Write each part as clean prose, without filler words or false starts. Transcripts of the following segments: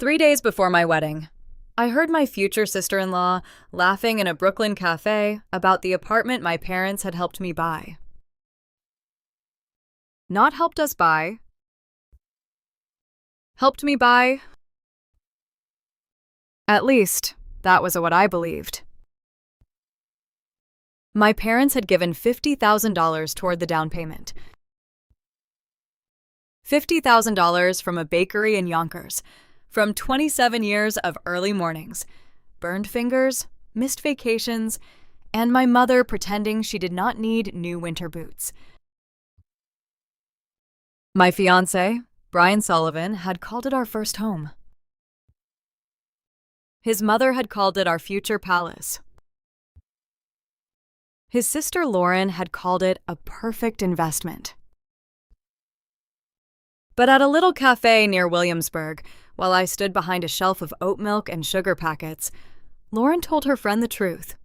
3 days before my wedding, I heard my future sister-in-law laughing in a Brooklyn cafe about the apartment my parents had helped me buy. Not helped us buy. Helped me buy. At least, that was what I believed. My parents had given $50,000 toward the down payment. $50,000 from a bakery in Yonkers, from 27 years of early mornings, burned fingers, missed vacations, and my mother pretending she did not need new winter boots. My fiancé, Brian Sullivan, had called it our first home. His mother had called it our future palace. His sister Lauren had called it a perfect investment. But at a little cafe near Williamsburg, while I stood behind a shelf of oat milk and sugar packets, Lauren told her friend the truth.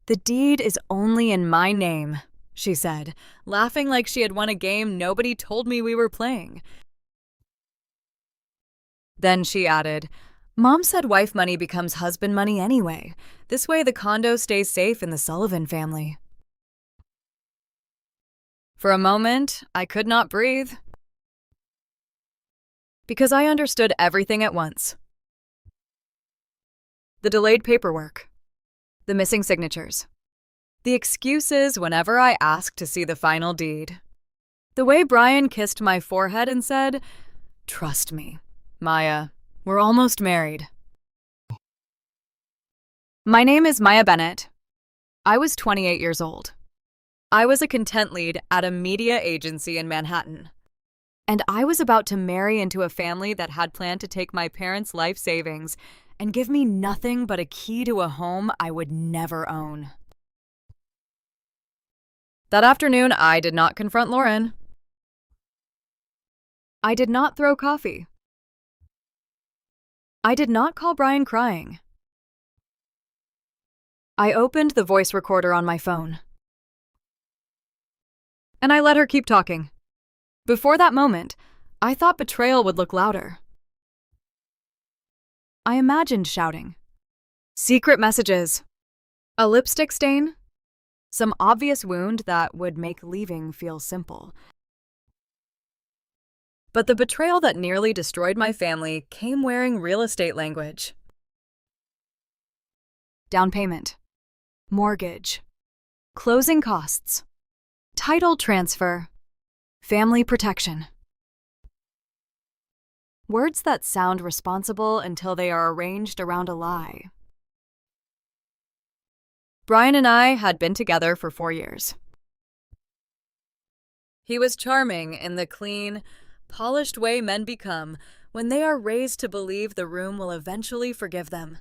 "The deed is only in my name," she said, laughing like she had won a game nobody told me we were playing. Then she added, "Mom said wife money becomes husband money anyway. This way the condo stays safe in the Sullivan family." For a moment, I could not breathe. Because I understood everything at once. The delayed paperwork. The missing signatures. The excuses whenever I asked to see the final deed. The way Brian kissed my forehead and said, "Trust me, Maya, we're almost married." My name is Maya Bennett. I was 28 years old. I was a content lead at a media agency in Manhattan. And I was about to marry into a family that had planned to take my parents' life savings and give me nothing but a key to a home I would never own. That afternoon, I did not confront Lauren. I did not throw coffee. I did not call Brian crying. I opened the voice recorder on my phone. And I let her keep talking. Before that moment, I thought betrayal would look louder. I imagined shouting. Secret messages. A lipstick stain. Some obvious wound that would make leaving feel simple. But the betrayal that nearly destroyed my family came wearing real estate language. Down payment. Mortgage. Closing costs. Title transfer. Family protection. Words that sound responsible until they are arranged around a lie. Brian and I had been together for 4 years. He was charming in the clean, polished way men become when they are raised to believe the room will eventually forgive them.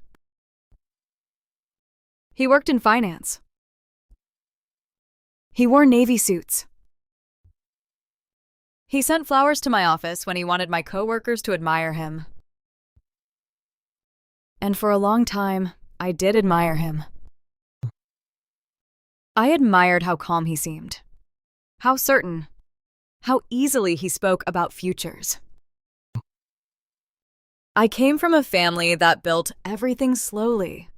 He worked in finance. He wore Navy suits. He sent flowers to my office when he wanted my coworkers to admire him. And for a long time, I did admire him. I admired how calm he seemed, how certain, how easily he spoke about futures. I came from a family that built everything slowly.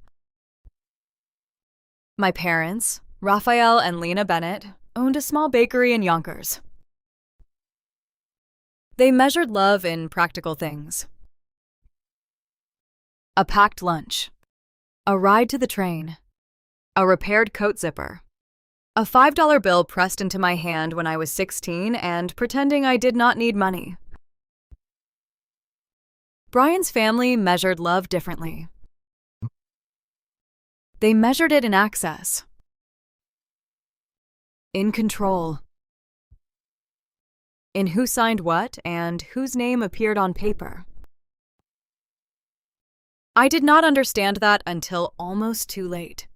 My parents, Raphael and Lena Bennett, owned a small bakery in Yonkers. They measured love in practical things. A packed lunch, a ride to the train, a repaired coat zipper, a $5 bill pressed into my hand when I was 16 and pretending I did not need money. Brian's family measured love differently. They measured it in access, in control, in who signed what and whose name appeared on paper. I did not understand that until almost too late.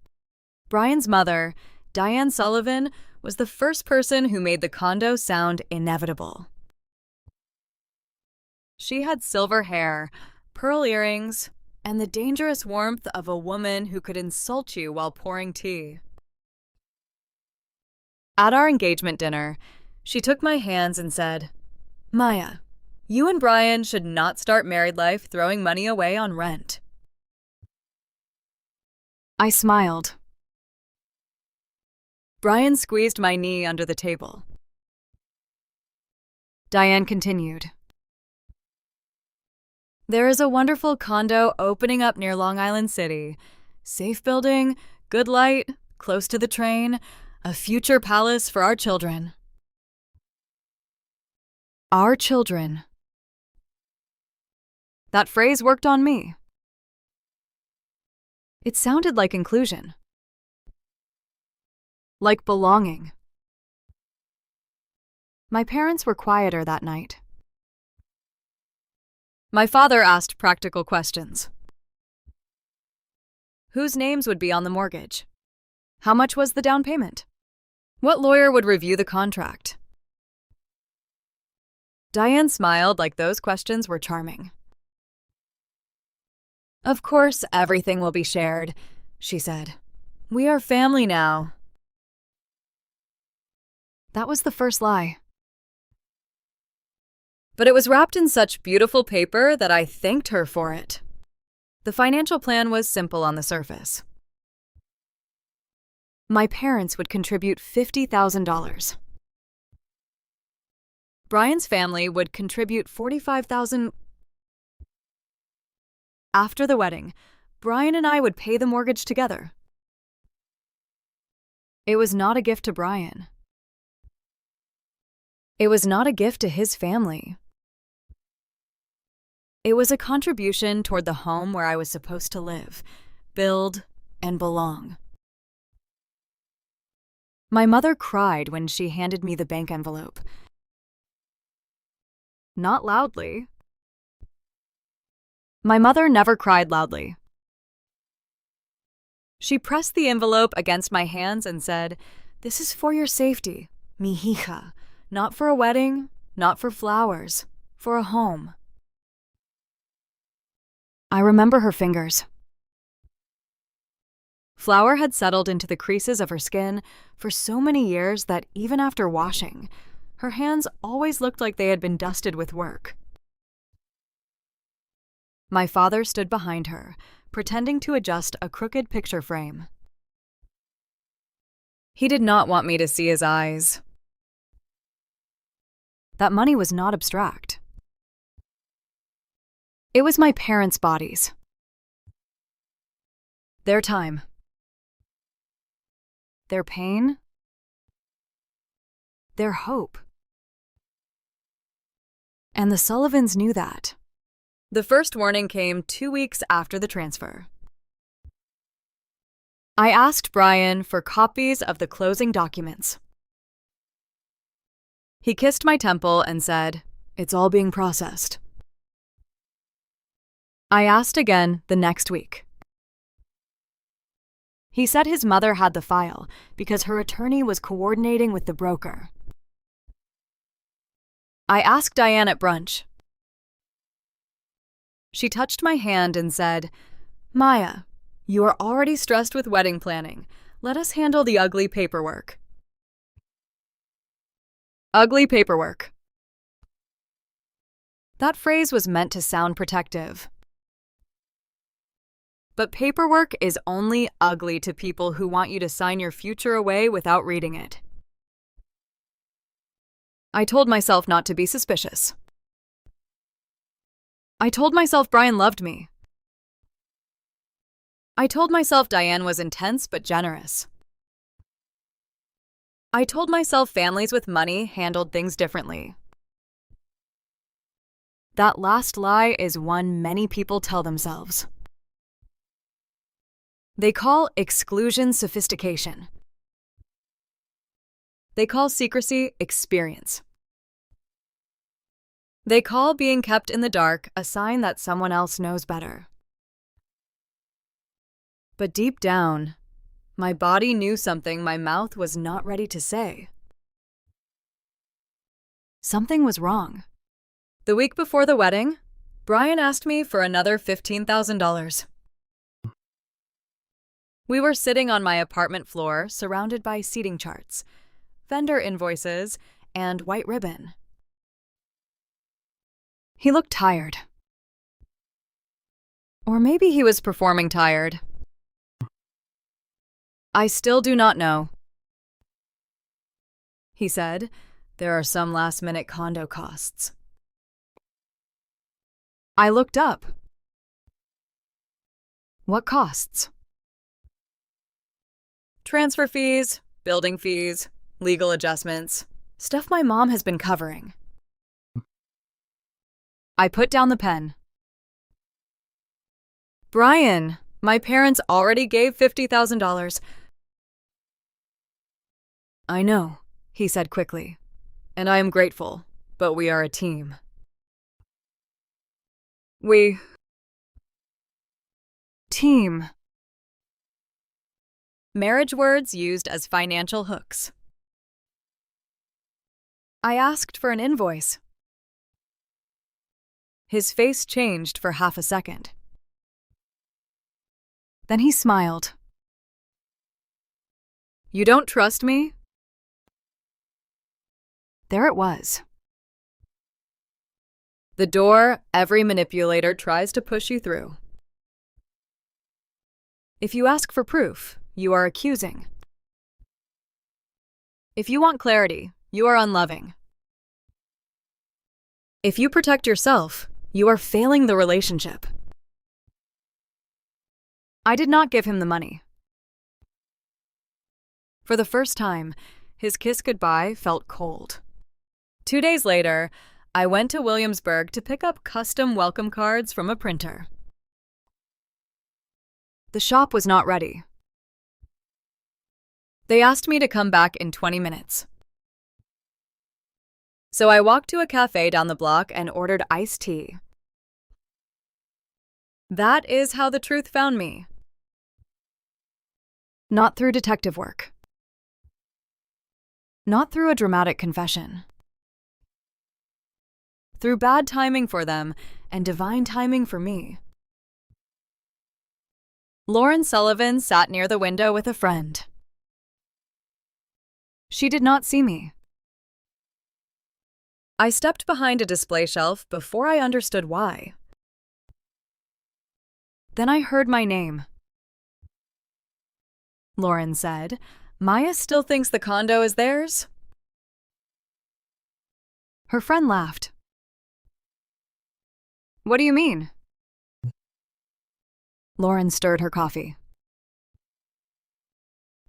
Brian's mother, Diane Sullivan, was the first person who made the condo sound inevitable. She had silver hair, pearl earrings, and the dangerous warmth of a woman who could insult you while pouring tea. At our engagement dinner, she took my hands and said, "Maya, You and Brian should not start married life throwing money away on rent. I smiled. Brian squeezed my knee under the table. Diane continued. There is a wonderful condo opening up near Long Island City. Safe building, good light, close to the train, a future palace for our children. Our children. That phrase worked on me. It sounded like inclusion. Like belonging. My parents were quieter that night. My father asked practical questions. Whose names would be on the mortgage? How much was the down payment? What lawyer would review the contract? Diane smiled like those questions were charming. Of course, everything will be shared, she said. We are family now. That was the first lie. But it was wrapped in such beautiful paper that I thanked her for it. The financial plan was simple on the surface. My parents would contribute $50,000. Brian's family would contribute $45,000. After the wedding, Brian and I would pay the mortgage together. It was not a gift to Brian. It was not a gift to his family. It was a contribution toward the home where I was supposed to live, build, and belong. My mother cried when she handed me the bank envelope. Not loudly. My mother never cried loudly. She pressed the envelope against my hands and said, "This is for your safety, mi hija. Not for a wedding, not for flowers, for a home." I remember her fingers. Flour had settled into the creases of her skin for so many years that even after washing, her hands always looked like they had been dusted with work. My father stood behind her, pretending to adjust a crooked picture frame. He did not want me to see his eyes. That money was not abstract. It was my parents' bodies. Their time. Their pain. Their hope. And the Sullivans knew that. The first warning came 2 weeks after the transfer. I asked Brian for copies of the closing documents. He kissed my temple and said, "It's all being processed." I asked again the next week. He said his mother had the file because her attorney was coordinating with the broker. I asked Diane at brunch. She touched my hand and said, "Maya, you are already stressed with wedding planning. Let us handle the ugly paperwork." Ugly paperwork. That phrase was meant to sound protective. But paperwork is only ugly to people who want you to sign your future away without reading it. I told myself not to be suspicious. I told myself Brian loved me. I told myself Diane was intense but generous. I told myself families with money handled things differently. That last lie is one many people tell themselves. They call exclusion sophistication. They call secrecy experience. They call being kept in the dark a sign that someone else knows better. But deep down, my body knew something my mouth was not ready to say. Something was wrong. The week before the wedding, Brian asked me for another $15,000. We were sitting on my apartment floor surrounded by seating charts, vendor invoices, and white ribbon. He looked tired. Or maybe he was performing tired. I still do not know, he said. There are some last-minute condo costs. I looked up. What costs? Transfer fees, building fees, legal adjustments, stuff my mom has been covering. I put down the pen. Brian, my parents already gave $50,000. I know, he said quickly, and I am grateful, but we are a team. Team. Marriage words used as financial hooks. I asked for an invoice. His face changed for half a second. Then he smiled. You don't trust me? There it was. The door every manipulator tries to push you through. If you ask for proof, you are accusing. If you want clarity, you are unloving. If you protect yourself, you are failing the relationship. I did not give him the money. For the first time, his kiss goodbye felt cold. 2 days later, I went to Williamsburg to pick up custom welcome cards from a printer. The shop was not ready. They asked me to come back in 20 minutes. So I walked to a cafe down the block and ordered iced tea. That is how the truth found me. Not through detective work. Not through a dramatic confession. Through bad timing for them and divine timing for me. Lauren Sullivan sat near the window with a friend. She did not see me. I stepped behind a display shelf before I understood why. Then I heard my name. Lauren said, Maya still thinks the condo is theirs? Her friend laughed. What do you mean? Lauren stirred her coffee.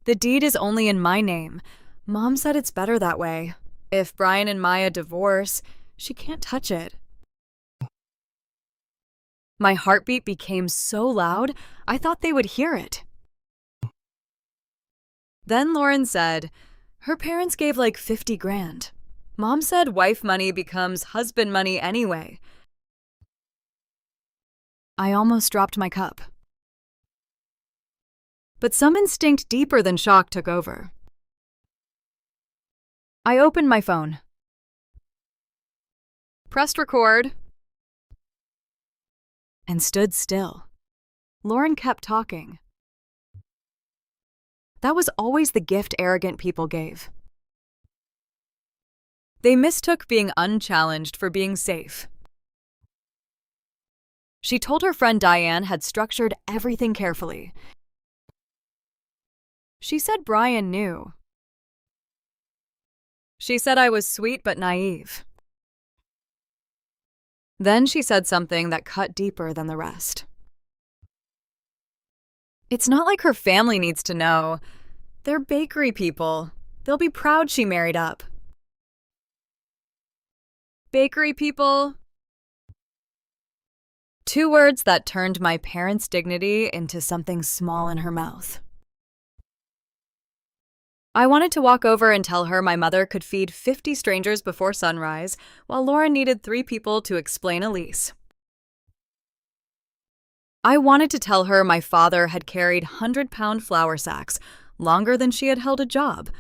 The deed is only in my name. Mom said it's better that way. If Brian and Maya divorce, she can't touch it. My heartbeat became so loud, I thought they would hear it. Then Lauren said, her parents gave like 50 grand. Mom said wife money becomes husband money anyway. I almost dropped my cup. But some instinct deeper than shock took over. I opened my phone. Pressed record. And stood still. Lauren kept talking. That was always the gift arrogant people gave. They mistook being unchallenged for being safe. She told her friend Diane had structured everything carefully. She said Brian knew. She said I was sweet but naive. Then she said something that cut deeper than the rest. It's not like her family needs to know. They're bakery people. They'll be proud she married up. Bakery people. 2 words that turned my parents' dignity into something small in her mouth. I wanted to walk over and tell her my mother could feed 50 strangers before sunrise, while Lauren needed 3 people to explain a lease. I wanted to tell her my father had carried 100-pound flour sacks longer than she had held a job.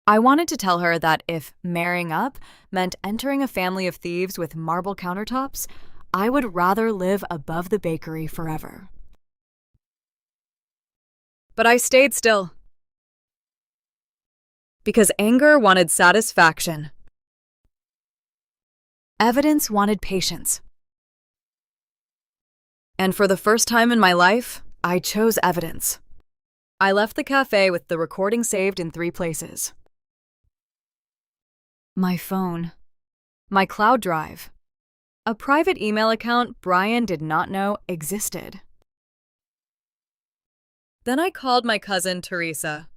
I wanted to tell her that if marrying up meant entering a family of thieves with marble countertops, I would rather live above the bakery forever. But I stayed still. Because anger wanted satisfaction. Evidence wanted patience. And for the first time in my life, I chose evidence. I left the cafe with the recording saved in 3 places. My phone, my cloud drive, a private email account Brian did not know existed. Then I called my cousin Teresa.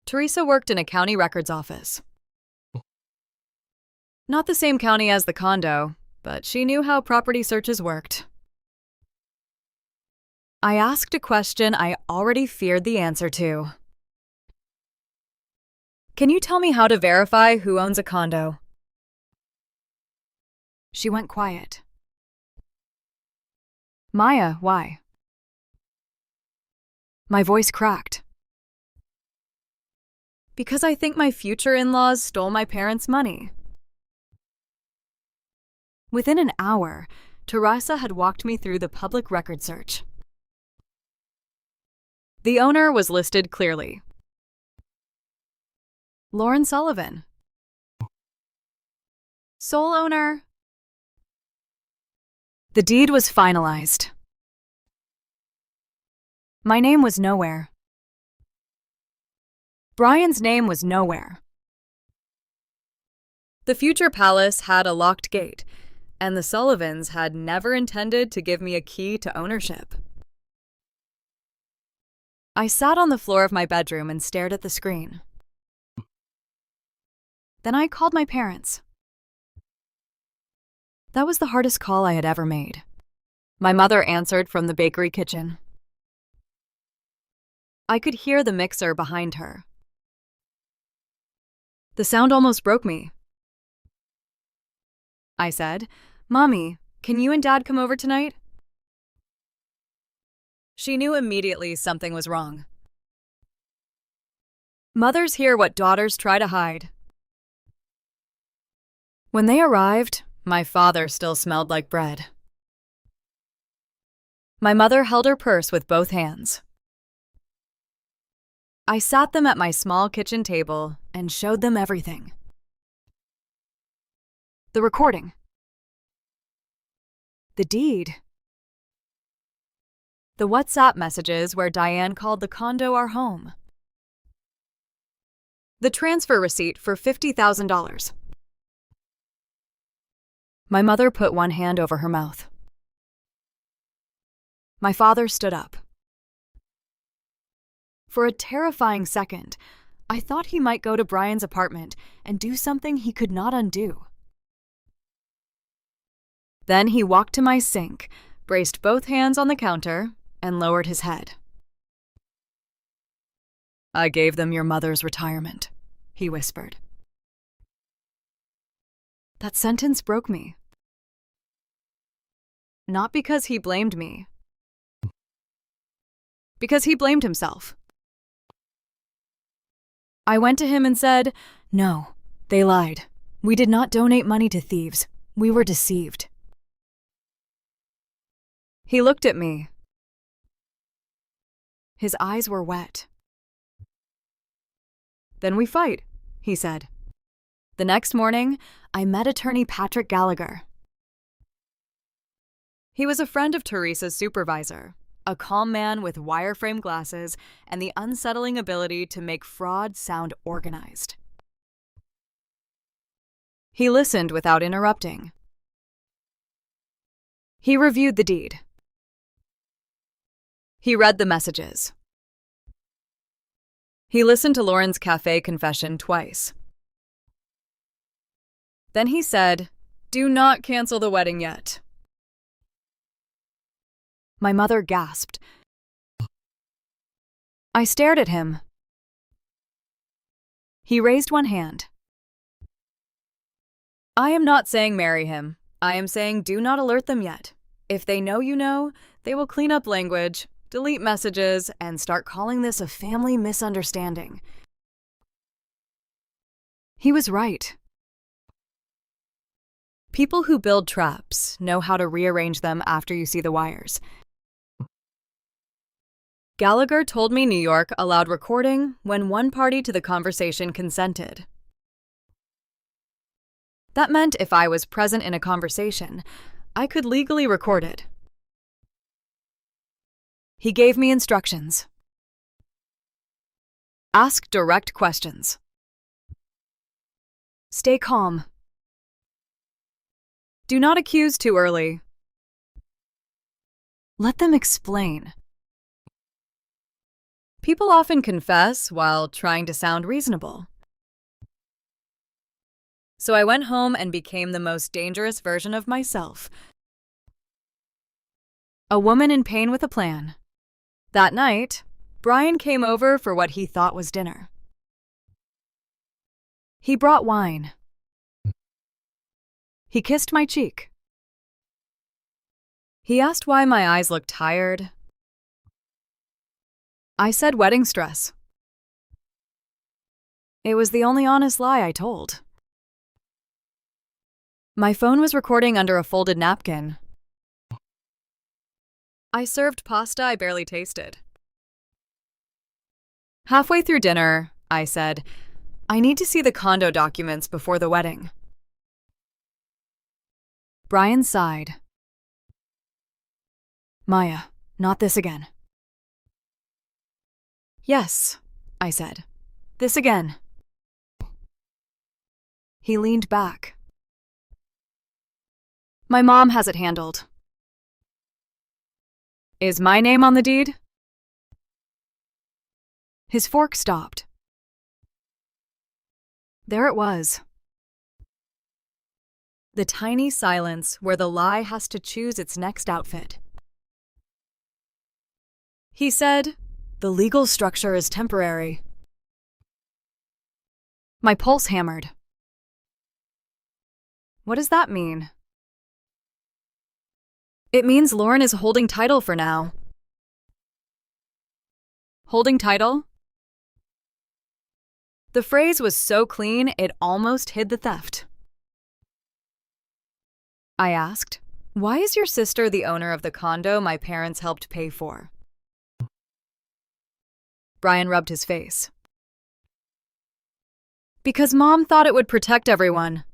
Teresa worked in a county records office. Not the same county as the condo, but she knew how property searches worked. I asked a question I already feared the answer to. Can you tell me how to verify who owns a condo? She went quiet. Maya, why? My voice cracked. Because I think my future in-laws stole my parents' money. Within an hour, Teresa had walked me through the public record search. The owner was listed clearly. Lauren Sullivan. Sole owner. The deed was finalized. My name was nowhere. Brian's name was nowhere. The future palace had a locked gate, and the Sullivans had never intended to give me a key to ownership. I sat on the floor of my bedroom and stared at the screen. Then I called my parents. That was the hardest call I had ever made. My mother answered from the bakery kitchen. I could hear the mixer behind her. The sound almost broke me. I said, "Mommy, can you and Dad come over tonight?" She knew immediately something was wrong. Mothers hear what daughters try to hide. When they arrived, my father still smelled like bread. My mother held her purse with both hands. I sat them at my small kitchen table and showed them everything. The recording. The deed. The WhatsApp messages where Diane called the condo our home. The transfer receipt for $50,000. My mother put one hand over her mouth. My father stood up. For a terrifying second, I thought he might go to Brian's apartment and do something he could not undo. Then he walked to my sink, braced both hands on the counter, and lowered his head. "I gave them your mother's retirement," he whispered. That sentence broke me. Not because he blamed me. Because he blamed himself. I went to him and said, "No, they lied. We did not donate money to thieves. We were deceived." He looked at me. His eyes were wet. "Then we fight," he said. The next morning, I met attorney Patrick Gallagher. He was a friend of Teresa's supervisor, a calm man with wireframe glasses and the unsettling ability to make fraud sound organized. He listened without interrupting. He reviewed the deed. He read the messages. He listened to Lauren's cafe confession twice. Then he said, "Do not cancel the wedding yet." My mother gasped. I stared at him. He raised one hand. "I am not saying marry him. I am saying do not alert them yet. If they know you know, they will clean up language, delete messages, and start calling this a family misunderstanding." He was right. People who build traps know how to rearrange them after you see the wires. Gallagher told me New York allowed recording when one party to the conversation consented. That meant if I was present in a conversation, I could legally record it. He gave me instructions. Ask direct questions. Stay calm. Do not accuse too early. Let them explain. People often confess while trying to sound reasonable. So I went home and became the most dangerous version of myself. A woman in pain with a plan. That night, Brian came over for what he thought was dinner. He brought wine. He kissed my cheek. He asked why my eyes looked tired. I said wedding stress. It was the only honest lie I told. My phone was recording under a folded napkin. I served pasta I barely tasted. Halfway through dinner, I said, I need to see the condo documents before the wedding. Brian sighed. Maya, not this again. Yes, I said. This again. He leaned back. My mom has it handled. Is my name on the deed? His fork stopped. There it was. The tiny silence where the lie has to choose its next outfit. He said, the legal structure is temporary. My pulse hammered. What does that mean? It means Lauren is holding title for now. Holding title? The phrase was so clean it almost hid the theft. I asked, why is your sister the owner of the condo my parents helped pay for? Brian rubbed his face. Because Mom thought it would protect everyone.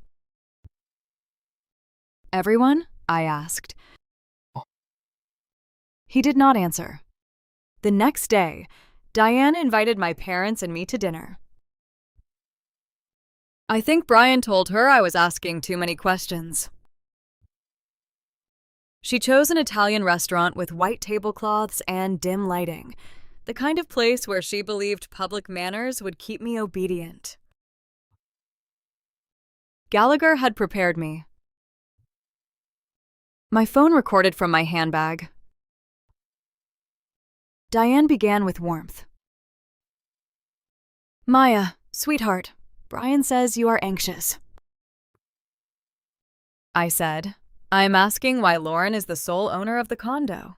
Everyone? I asked. He did not answer. The next day, Diane invited my parents and me to dinner. I think Brian told her I was asking too many questions. She chose an Italian restaurant with white tablecloths and dim lighting, the kind of place where she believed public manners would keep me obedient. Gallagher had prepared me. My phone recorded from my handbag. Diane began with warmth. Maya, sweetheart, Brian says you are anxious. I said, I'm asking why Lauren is the sole owner of the condo.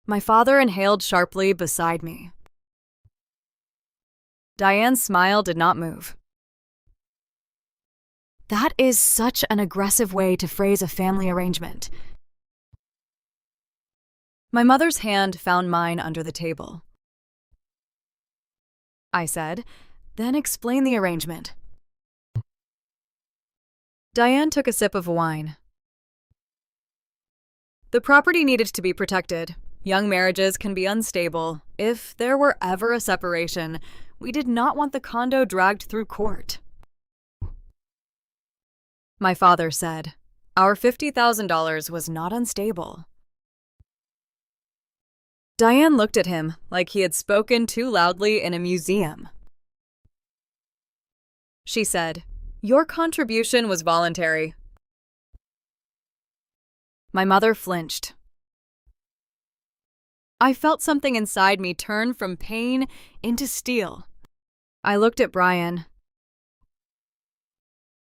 My father inhaled sharply beside me. Diane's smile did not move. That is such an aggressive way to phrase a family arrangement. My mother's hand found mine under the table. I said, then explain the arrangement. Diane took a sip of wine. The property needed to be protected. Young marriages can be unstable. If there were ever a separation, we did not want the condo dragged through court. My father said, our $50,000 was not unstable. Diane looked at him like he had spoken too loudly in a museum. She said, your contribution was voluntary. My mother flinched. I felt something inside me turn from pain into steel. I looked at Brian.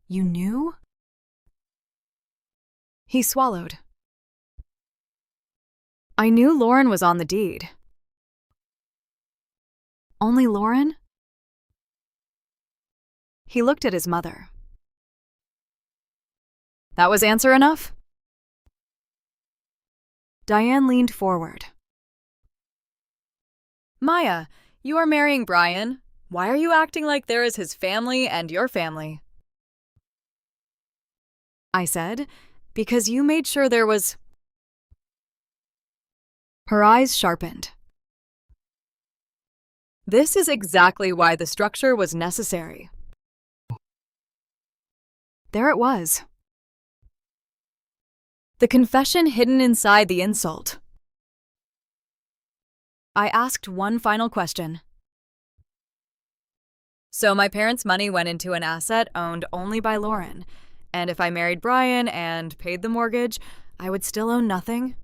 You knew? He swallowed. I knew Lauren was on the deed. Only Lauren? He looked at his mother. That was answer enough? Diane leaned forward. Maya, you are marrying Brian. Why are you acting like there is his family and your family? I said, because you made sure there was... Her eyes sharpened. This is exactly why the structure was necessary. There it was. The confession hidden inside the insult. I asked one final question. So my parents' money went into an asset owned only by Lauren, and if I married Brian and paid the mortgage, I would still own nothing?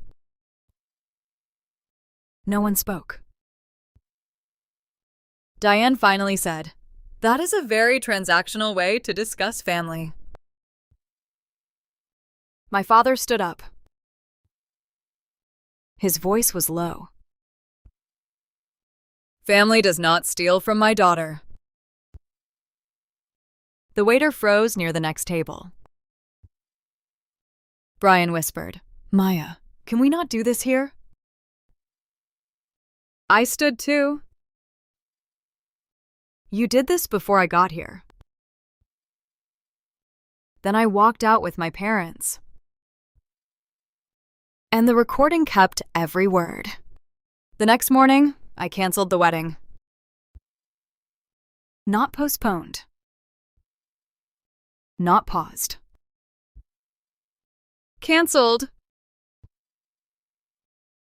No one spoke. Diane finally said, "That is a very transactional way to discuss family." My father stood up. His voice was low. "Family does not steal from my daughter." The waiter froze near the next table. Brian whispered, "Maya, can we not do this here?" I stood too. "You did this before I got here." Then I walked out with my parents. And the recording kept every word. The next morning, I canceled the wedding. Not postponed. Not paused. Canceled.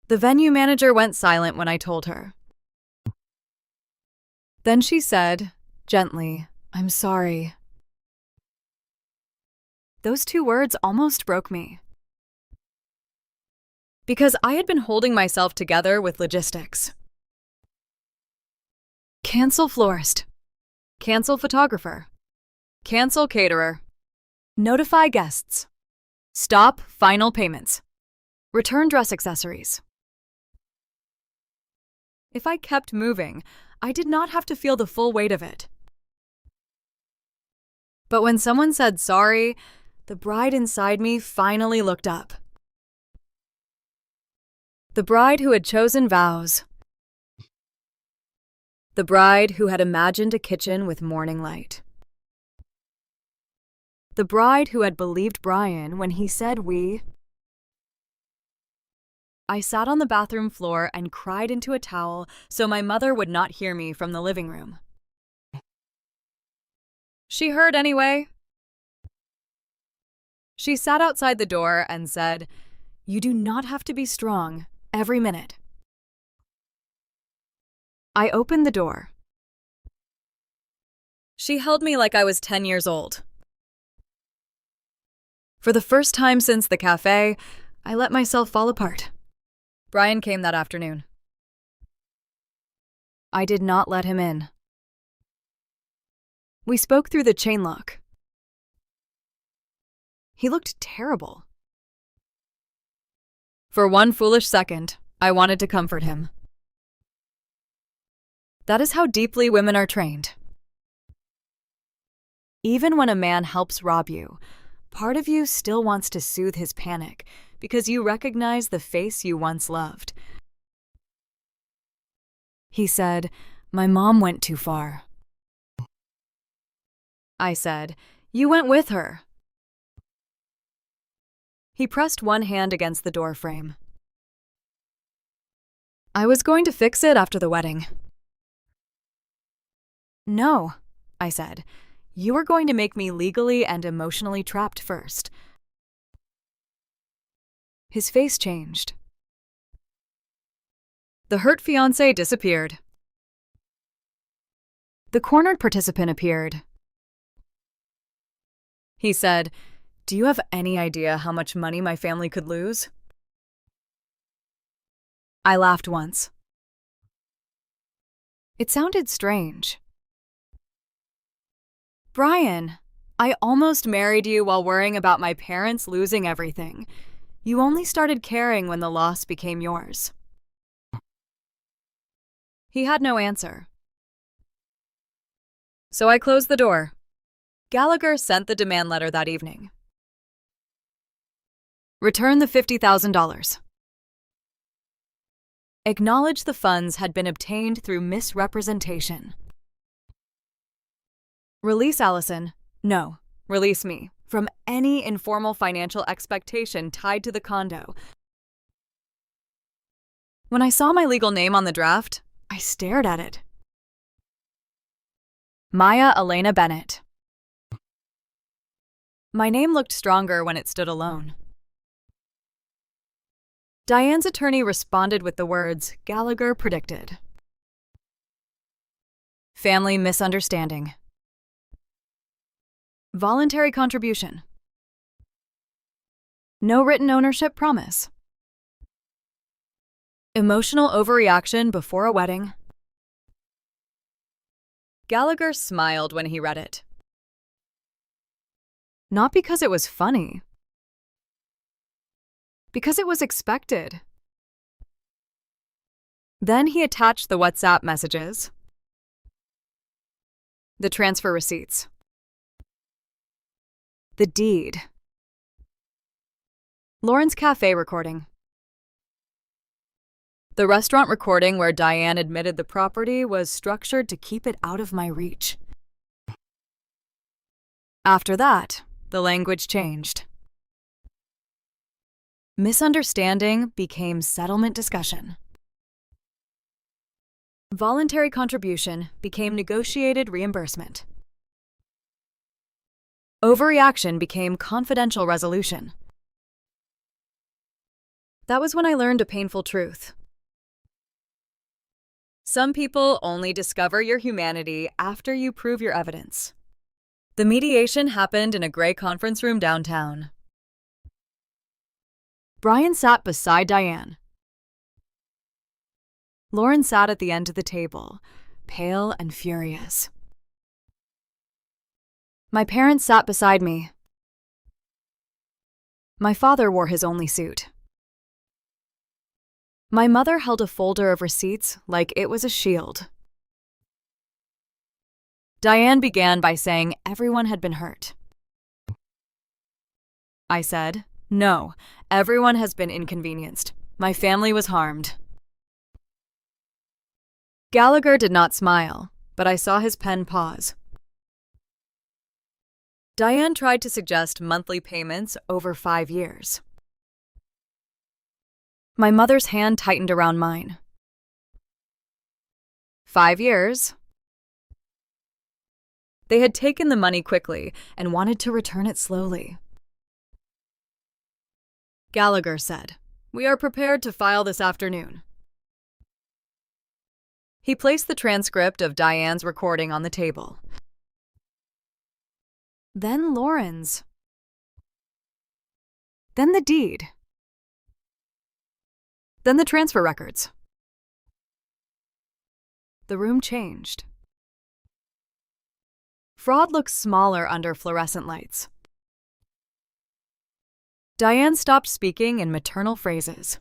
The venue manager went silent when I told her. Then she said, gently, "I'm sorry." Those two words almost broke me. Because I had been holding myself together with logistics. Cancel florist. Cancel photographer. Cancel caterer. Notify guests. Stop final payments. Return dress accessories. If I kept moving, I did not have to feel the full weight of it. But when someone said sorry, the bride inside me finally looked up. The bride who had chosen vows. The bride who had imagined a kitchen with morning light. The bride who had believed Brian when he said we. I sat on the bathroom floor and cried into a towel so my mother would not hear me from the living room. She heard anyway. She sat outside the door and said, "You do not have to be strong every minute." I opened the door. She held me like I was 10 years old. For the first time since the cafe, I let myself fall apart. Brian came that afternoon. I did not let him in. We spoke through the chain lock. He looked terrible. For one foolish second, I wanted to comfort him. That is how deeply women are trained. Even when a man helps rob you, part of you still wants to soothe his panic because you recognize the face you once loved. He said, "My mom went too far." I said, "You went with her." He pressed one hand against the door frame. I was going to fix it after the wedding. "No," I said. "You are going to make me legally and emotionally trapped first." His face changed. The hurt fiancé disappeared. The cornered participant appeared. He said, "Do you have any idea how much money my family could lose?" I laughed once. It sounded strange. "Brian, I almost married you while worrying about my parents losing everything. You only started caring when the loss became yours." He had no answer. So I closed the door. Gallagher sent the demand letter that evening. Return the $50,000. Acknowledge the funds had been obtained through misrepresentation. Release Allison. No, release me. from any informal financial expectation tied to the condo. When I saw my legal name on the draft, I stared at it. Maya Elena Bennett. My name looked stronger when it stood alone. Diane's attorney responded with the words Gallagher predicted. Family misunderstanding. Voluntary contribution. No written ownership promise. Emotional overreaction before a wedding. Gallagher smiled when he read it. Not because it was funny. Because it was expected. Then he attached the WhatsApp messages, the transfer receipts, the deed, Lauren's cafe recording, the restaurant recording where Diane admitted the property was structured to keep it out of my reach. After that, the language changed. Misunderstanding became settlement discussion. Voluntary contribution became negotiated reimbursement. Overreaction became confidential resolution. That was when I learned a painful truth. Some people only discover your humanity after you prove your evidence. The mediation happened in a gray conference room downtown. Brian sat beside Diane. Lauren sat at the end of the table, pale and furious. My parents sat beside me. My father wore his only suit. My mother held a folder of receipts like it was a shield. Diane began by saying everyone had been hurt. I said, "No, everyone has been inconvenienced. My family was harmed." Gallagher did not smile, but I saw his pen pause. Diane tried to suggest monthly payments over 5 years. My mother's hand tightened around mine. 5 years? They had taken the money quickly and wanted to return it slowly. Gallagher said, "We are prepared to file this afternoon." He placed the transcript of Diane's recording on the table. Then Lauren's. Then the deed. Then the transfer records. The room changed. Fraud looked smaller under fluorescent lights. Diane stopped speaking in maternal phrases.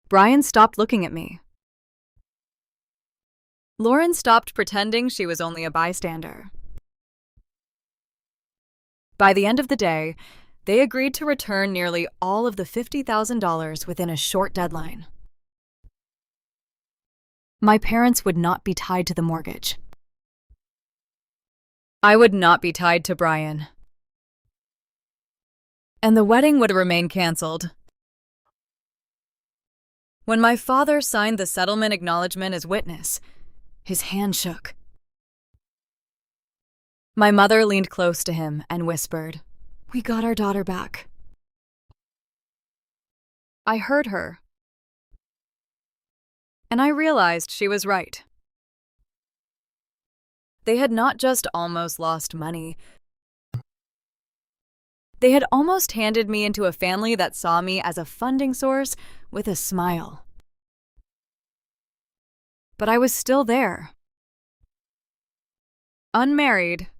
Brian stopped looking at me. Lauren stopped pretending she was only a bystander. By the end of the day, they agreed to return nearly all of the $50,000 within a short deadline. My parents would not be tied to the mortgage. I would not be tied to Brian. And the wedding would remain canceled. When my father signed the settlement acknowledgement as witness, his hand shook. My mother leaned close to him and whispered, "We got our daughter back." I heard her, and I realized she was right. They had not just almost lost money. They had almost handed me into a family that saw me as a funding source with a smile. But I was still there. Unmarried.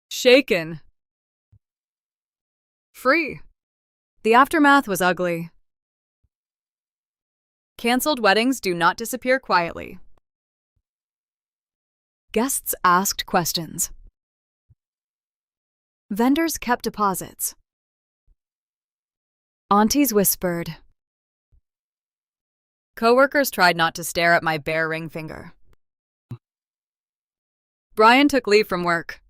Shaken. Free. The aftermath was ugly. Canceled weddings do not disappear quietly. Guests asked questions. Vendors kept deposits. Aunties whispered. Coworkers tried not to stare at my bare ring finger. Brian took leave from work.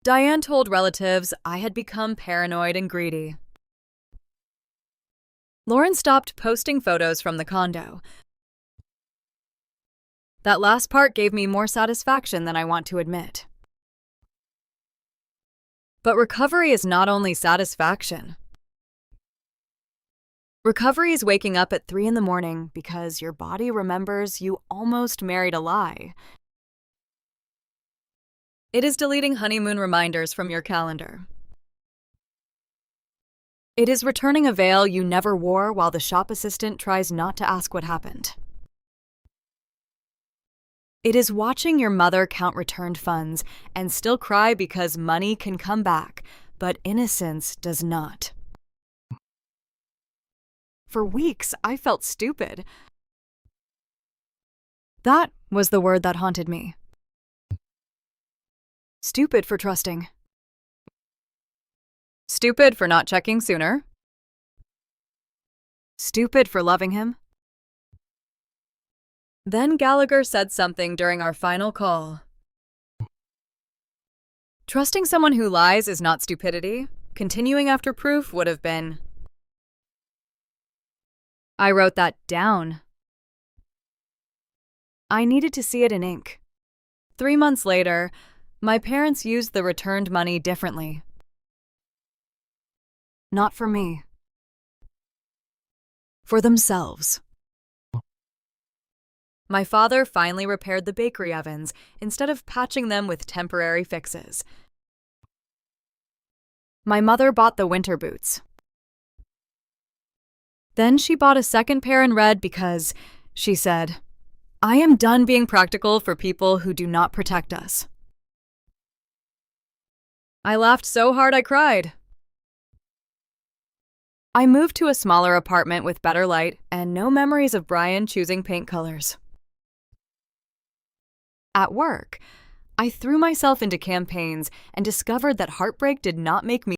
Diane told relatives I had become paranoid and greedy. Lauren stopped posting photos from the condo. That last part gave me more satisfaction than I want to admit. But recovery is not only satisfaction. Recovery is waking up at 3 in the morning because your body remembers you almost married a lie. It is deleting honeymoon reminders from your calendar. It is returning a veil you never wore while the shop assistant tries not to ask what happened. It is watching your mother count returned funds and still cry because money can come back, but innocence does not. For weeks, I felt stupid. That was the word that haunted me. Stupid for trusting. Stupid for not checking sooner. Stupid for loving him. Then Gallagher said something during our final call. Trusting someone who lies is not stupidity. Continuing after proof would have been. I wrote that down. I needed to see it in ink. 3 months later, my parents used the returned money differently. Not for me. For themselves. My father finally repaired the bakery ovens instead of patching them with temporary fixes. My mother bought the winter boots. Then she bought a second pair in red because, she said, I am done being practical for people who do not protect us. I laughed so hard I cried. I moved to a smaller apartment with better light and no memories of Brian choosing paint colors. At work, I threw myself into campaigns and discovered that heartbreak did not make me